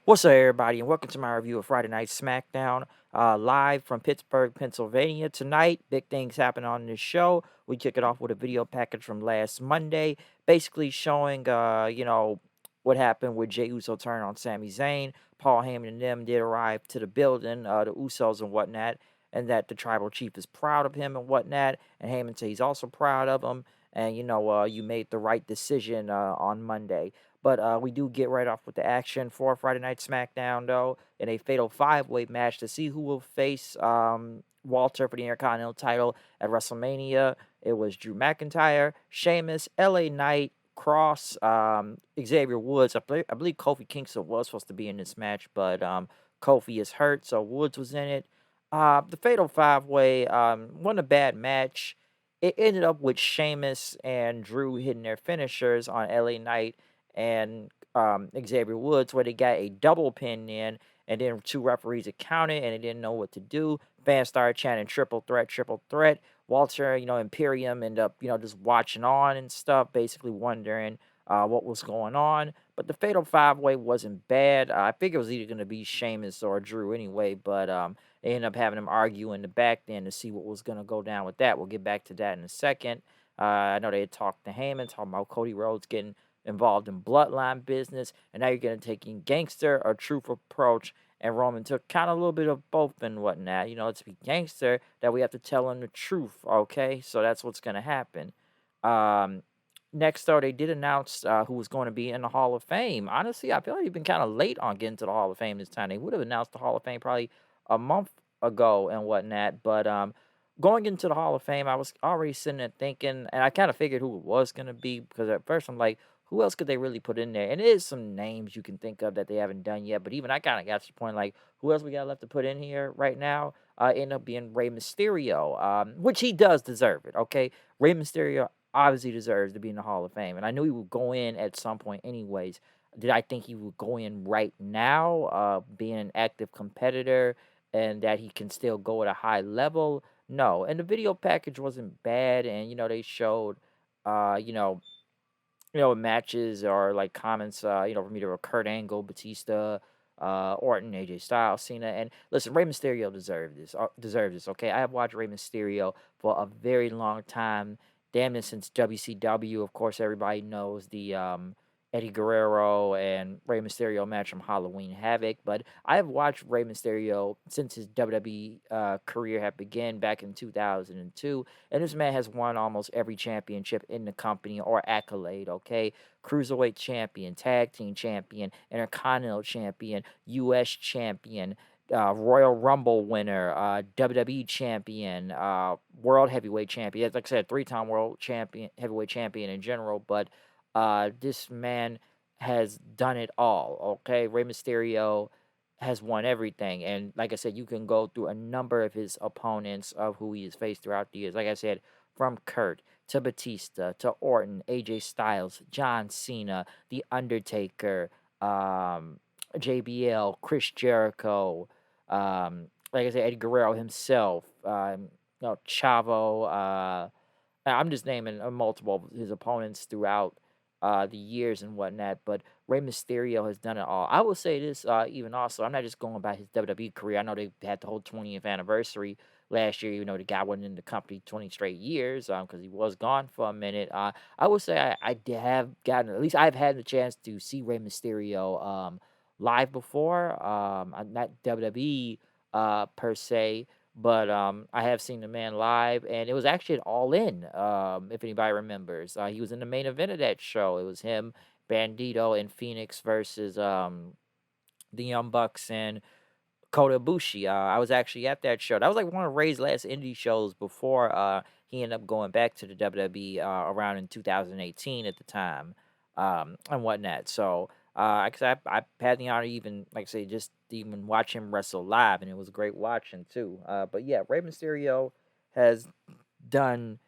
What's up, everybody, and welcome to my review of Friday Night Smackdown, live from Pittsburgh, Pennsylvania. Tonight, big things happen on this show. We kick it off with a video package from last Monday, basically showing, what happened with Jey Uso turn on Sami Zayn. Paul Heyman and them did arrive to the building, the Usos and whatnot, and that the Tribal Chief is proud of him and whatnot, and Heyman says he's also proud of him, and, you made the right decision on Monday. But we do get right off with the action for Friday Night SmackDown, though, in a fatal five-way match to see who will face Walter for the Intercontinental title at WrestleMania. It was Drew McIntyre, Sheamus, LA Knight, Cross, Xavier Woods. I believe Kofi Kingston was supposed to be in this match, but Kofi is hurt, so Woods was in it. The fatal five-way wasn't a bad match. It ended up with Sheamus and Drew hitting their finishers on LA Knight and Xavier Woods, where they got a double pin in, and then two referees accounted, and they didn't know what to do. Fans started chanting triple threat, triple threat. Walter, Imperium ended up, just watching on and stuff, basically wondering what was going on. But the Fatal Five Way wasn't bad. I figured it was either going to be Sheamus or Drew anyway, but they ended up having them argue in the back then to see what was going to go down with that. We'll get back to that in a second. I know they had talked to Heyman, talking about Cody Rhodes getting involved in bloodline business, and now you're going to take in gangster or truth approach. And Roman took kind of a little bit of both and whatnot. Let's be gangster that we have to tell him the truth, okay? So that's what's going to happen. Um, Next, though, they did announce who was going to be in the Hall of Fame. Honestly, I feel like they've been kind of late on getting to the Hall of Fame this time. They would have announced the Hall of Fame probably a month ago and whatnot. But going into the Hall of Fame, I was already sitting there thinking, and I kind of figured who it was going to be because at first I'm like, who else could they really put in there? And it is some names you can think of that they haven't done yet. But even I kind of got to the point like, who else we got left to put in here right now? Ended up being Rey Mysterio, which he does deserve it. Okay, Rey Mysterio obviously deserves to be in the Hall of Fame, and I knew he would go in at some point, anyways. Did I think he would go in right now, being an active competitor, and that he can still go at a high level? No, and the video package wasn't bad, and they showed, uh, you know, matches or like comments, from either Kurt Angle, Batista, Orton, AJ Styles, Cena, and listen, Rey Mysterio deserved this. Deserves this. Okay, I have watched Rey Mysterio for a very long time, damn it, since WCW. Of course, everybody knows the Eddie Guerrero and Rey Mysterio match from Halloween Havoc. But I have watched Rey Mysterio since his WWE career had begun back in 2002. And this man has won almost every championship in the company or accolade, okay? Cruiserweight champion, tag team champion, intercontinental champion, U.S. champion, Royal Rumble winner, WWE champion, world heavyweight champion. Like I said, three-time world champion, heavyweight champion in general. But this man has done it all, okay? Rey Mysterio has won everything. And like I said, you can go through a number of his opponents of who he has faced throughout the years. Like I said, from Kurt to Batista to Orton, AJ Styles, John Cena, The Undertaker, JBL, Chris Jericho, like I said, Eddie Guerrero himself, Chavo. I'm just naming multiple of his opponents throughout the years and whatnot, but Rey Mysterio has done it all. I will say this, even also, I'm not just going by his WWE career. I know they had the whole 20th anniversary last year, the guy wasn't in the company 20 straight years because he was gone for a minute. I would say I did have gotten, at least I've had the chance to see Rey Mysterio live before. Not WWE per se, but I have seen the man live, and it was actually an All In. If anybody remembers, he was in the main event of that show. It was him, Bandito, and Phoenix versus the Young Bucks and Kota Ibushi. I was actually at that show. That was like one of Ray's last indie shows before he ended up going back to the WWE around in 2018 at the time, and whatnot. So, cause I had the honor to even, like I say, just even watch him wrestle live, and it was great watching too. But yeah, Rey Mysterio has done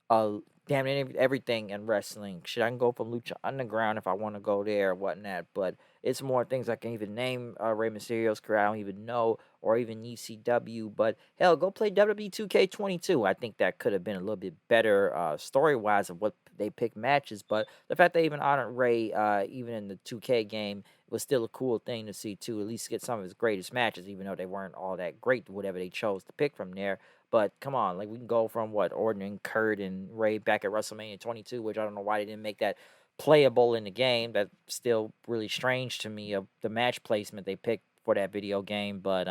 damn near everything in wrestling. Shit, I can go from Lucha Underground if I want to go there or whatnot, but it's more things I can even name. Rey Mysterio's career I don't even know, or even ECW. But hell, go play WWE 2K22. I think that could have been a little bit better story wise of what they pick matches. But the fact they even honored Ray, even in the 2K game, was still a cool thing to see too. At least get some of his greatest matches, even though they weren't all that great, whatever they chose to pick from there. But come on, like we can go from what Orton and Kurt and Ray back at WrestleMania 22, which I don't know why they didn't make that playable in the game. That's still really strange to me of the match placement they picked for that video game. But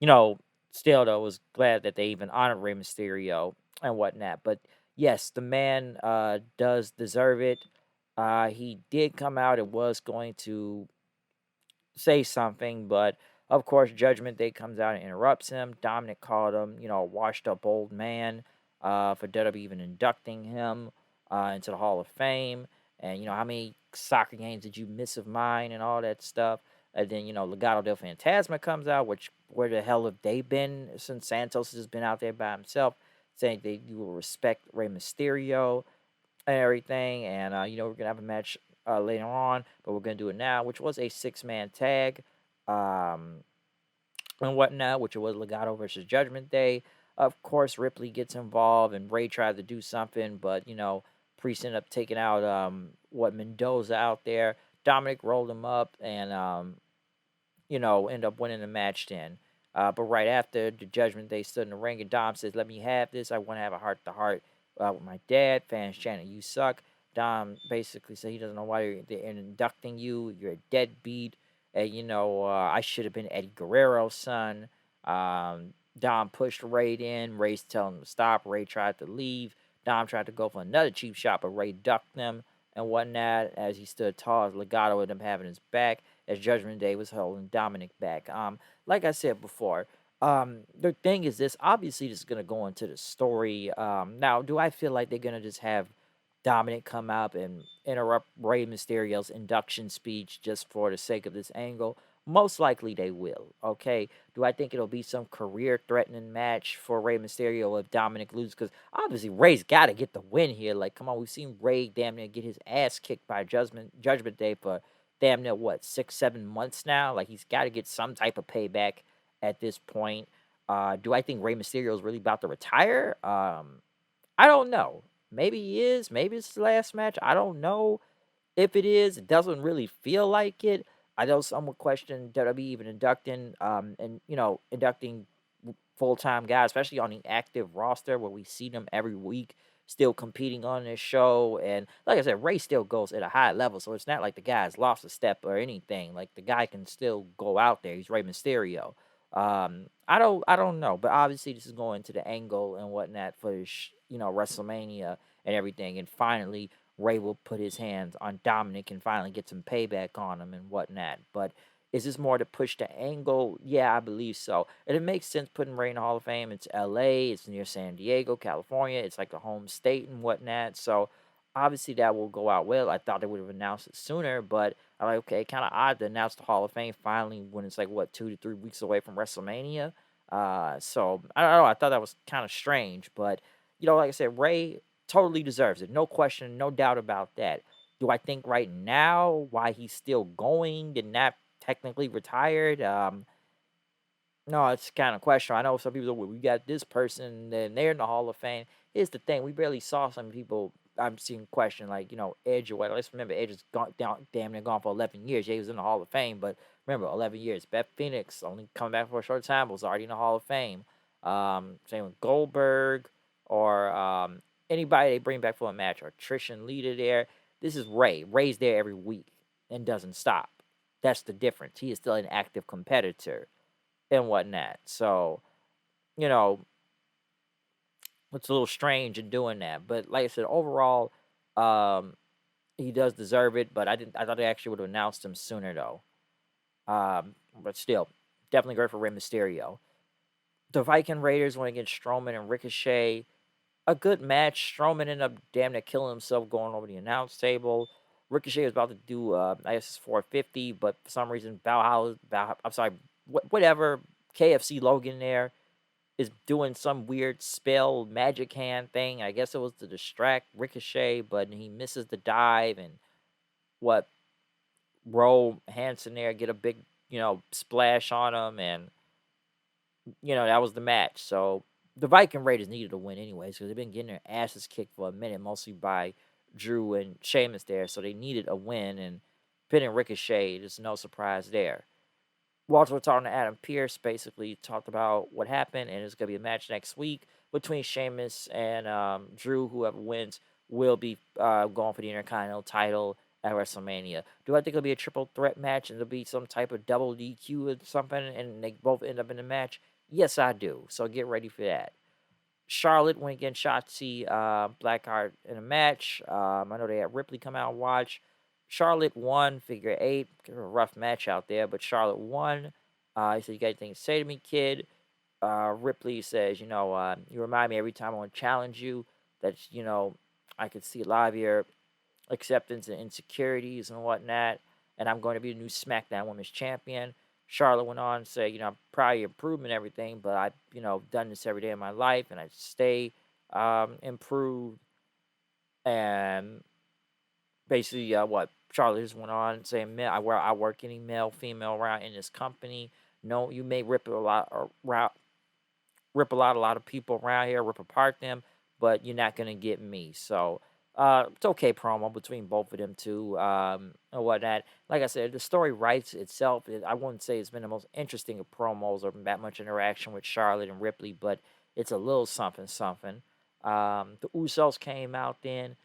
you know, still though, was glad that they even honored Rey Mysterio and whatnot. But yes, the man does deserve it. He did come out and was going to say something, but of course, Judgment Day comes out and interrupts him. Dominic called him, a washed up old man for WWE even inducting him into the Hall of Fame. And, how many soccer games did you miss of mine and all that stuff? And then, Legado del Fantasma comes out, which where the hell have they been since Santos has been out there by himself, saying that you will respect Rey Mysterio and everything. And we're gonna have a match later on, but we're gonna do it now, which was a 6-man tag, um, and whatnot, which was Legado versus Judgment Day. Of course, Ripley gets involved, and Ray tried to do something, but Priest ended up taking out what Mendoza out there. Dominic rolled him up, and end up winning the match then. But right after the Judgment Day stood in the ring, and Dom says, "Let me have this. I want to have a heart to heart with my dad." Fans chanting, "You suck." Dom basically said he doesn't know why they're inducting you. You're a deadbeat. And, I should have been Eddie Guerrero's son. Dom pushed Ray in. Ray's telling him to stop. Ray tried to leave. Dom tried to go for another cheap shot, but Ray ducked them and whatnot as he stood tall. As Legato ended up having his back as Judgment Day was holding Dominic back. Like I said before, the thing is this. Obviously, this is gonna go into the story. Now, do I feel like they're gonna just have Dominic come up and interrupt Rey Mysterio's induction speech just for the sake of this angle? Most likely they will. Okay. Do I think it'll be some career-threatening match for Rey Mysterio if Dominic loses? Because obviously Ray's got to get the win here. Like, come on, we've seen Ray damn near get his ass kicked by Judgment Day for damn near what 6-7 months now. Like he's got to get some type of payback at this point. Do I think Rey Mysterio is really about to retire? I don't know. Maybe he is. Maybe it's his last match. I don't know if it is. It doesn't really feel like it. I know some would question WWE even inducting, inducting full time guys, especially on the active roster where we see them every week still competing on this show. And like I said, Ray still goes at a high level, so it's not like the guy's lost a step or anything. Like the guy can still go out there. He's Rey Mysterio. I don't know, but obviously this is going to the angle and whatnot for WrestleMania and everything, and finally Ray will put his hands on Dominic and finally get some payback on him and whatnot. But is this more to push the angle? Yeah, I believe so. And it makes sense putting Ray in the Hall of Fame. It's LA, it's near San Diego, California. It's like the home state and whatnot. So obviously that will go out well. I thought they would have announced it sooner, but I'm like, okay, kind of odd to announce the Hall of Fame finally when it's like, what, 2 to 3 weeks away from WrestleMania? So I don't know. I thought that was kind of strange, but like I said, Ray totally deserves it. No question, no doubt about that. Do I think right now why he's still going and not technically retired? No, it's kind of questionable. I know some people say, well, we got this person and they're in the Hall of Fame. Here's the thing. We barely saw some people I'm seeing question like, Edge or what. Let's remember Edge has gone down damn near gone for 11 years. Yeah, he was in the Hall of Fame, but remember 11 years. Beth Phoenix only coming back for a short time was already in the Hall of Fame. Same with Goldberg or anybody they bring back for a match or Trish and Lita there. This is Ray. Ray's there every week and doesn't stop. That's the difference. He is still an active competitor and whatnot. So, you know, it's a little strange in doing that. But like I said, overall, um, he does deserve it. But I thought they actually would have announced him sooner though. But still, definitely great for Rey Mysterio. The Viking Raiders went against Strowman and Ricochet. A good match. Strowman ended up damn near killing himself going over the announce table. Ricochet was about to do, I guess it's 450, but for some reason, I'm sorry, whatever, KFC Logan there is doing some weird spell magic hand thing. I guess it was to distract Ricochet, but he misses the dive and what Roll Hansen there get a big, splash on him, and that was the match. So the Viking Raiders needed to win anyways because they've been getting their asses kicked for a minute, mostly by Drew and Sheamus there, so they needed a win, and pinning Ricochet, there's no surprise there. Walter was talking to Adam Pearce, basically talked about what happened, and it's going to be a match next week between Sheamus and Drew. Whoever wins will be going for the Intercontinental title at WrestleMania. Do I think it'll be a triple threat match and there'll be some type of double DQ or something, and they both end up in the match? Yes, I do. So get ready for that. Charlotte went against Shotzi Blackheart in a match. I know they had Ripley come out and watch. Charlotte won, figure eight. A rough match out there, but Charlotte won. He said, "You got anything to say to me, kid?" Ripley says, you remind me every time I want to challenge you that, I could see a lot of your acceptance and insecurities and whatnot, and I'm going to be the new SmackDown Women's Champion. Charlotte went on to say, I'm proud of your improvement and everything, but I've, done this every day of my life, and I stay improved. And basically, what Charlotte just went on saying, I work any male, female around in this company. No, you may rip a lot a lot of people around here, rip apart them, but you're not gonna get me. So it's okay promo between both of them too, and whatnot. Like I said, the story writes itself. I wouldn't say it's been the most interesting of promos or that much interaction with Charlotte and Ripley, but it's a little something something. The Usos came out then.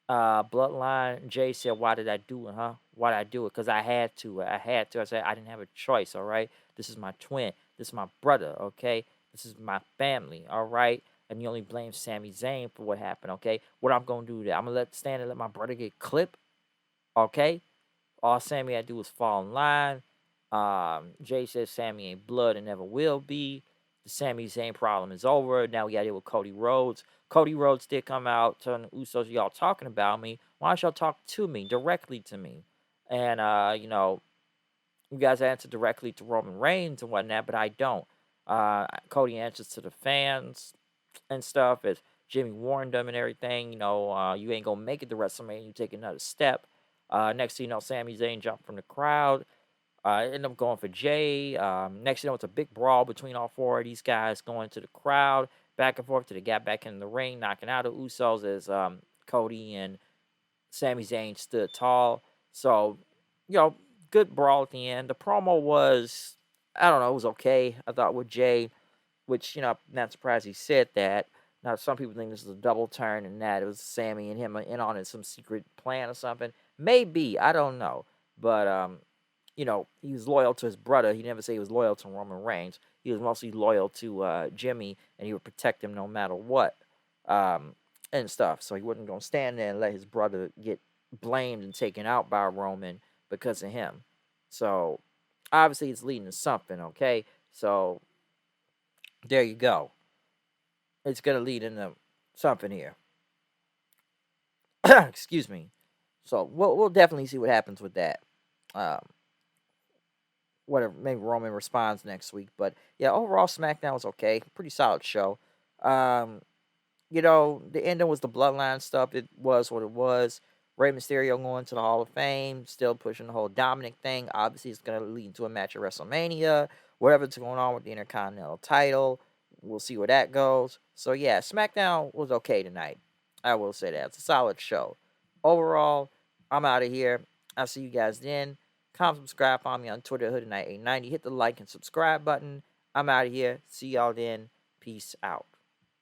Bloodline, Jay said, "Why did I do it, huh? Why did I do it? Because I had to. I had to." I said, "I didn't have a choice, all right? This is my twin. This is my brother, okay? This is my family, all right? And you only blame Sami Zayn for what happened, okay? What I'm going to do there? I'm going to stand and let my brother get clipped, okay? All Sammy had to do was fall in line. Jay says Sammy ain't blood and never will be. The Sami Zayn problem is over. Now we got to deal with Cody Rhodes. Cody Rhodes did come out telling the Usos, y'all talking about me. Why don't y'all talk to me, directly to me? And, you guys answer directly to Roman Reigns and whatnot, but I don't. Cody answers to the fans and stuff as Jimmy warned them and everything. You ain't going to make it to WrestleMania. You take another step. Next thing you know, Sami Zayn jumped from the crowd. Ended up going for Jay. Next thing you know, it's a big brawl between all four of these guys going to the crowd, back and forth till they got back in the ring, knocking out the Usos as Cody and Sami Zayn stood tall. So, good brawl at the end. The promo was, I don't know, it was okay. I thought with Jay, which, not surprised he said that. Now, some people think this is a double turn and that it was Sammy and him in on it, some secret plan or something. Maybe, I don't know. But, he was loyal to his brother. He never said he was loyal to Roman Reigns. He was mostly loyal to Jimmy, and he would protect him no matter what, and stuff. So he wasn't going to stand there and let his brother get blamed and taken out by Roman because of him. So, obviously, it's leading to something, okay? So, there you go. It's going to lead into something here. Excuse me. So, we'll definitely see what happens with that. Whatever, maybe Roman responds next week. But yeah, overall SmackDown was okay. Pretty solid show. The ending was the bloodline stuff. It was what it was. Rey Mysterio going to the Hall of Fame, still pushing the whole Dominic thing. Obviously, it's going to lead to a match at WrestleMania. Whatever's going on with the Intercontinental title, we'll see where that goes. So yeah, SmackDown was okay tonight. I will say that. It's a solid show. Overall, I'm out of here. I'll see you guys then. Comment, subscribe, follow me on Twitter, HoodieKnight890. Hit the like and subscribe button. I'm out of here. See y'all then. Peace out.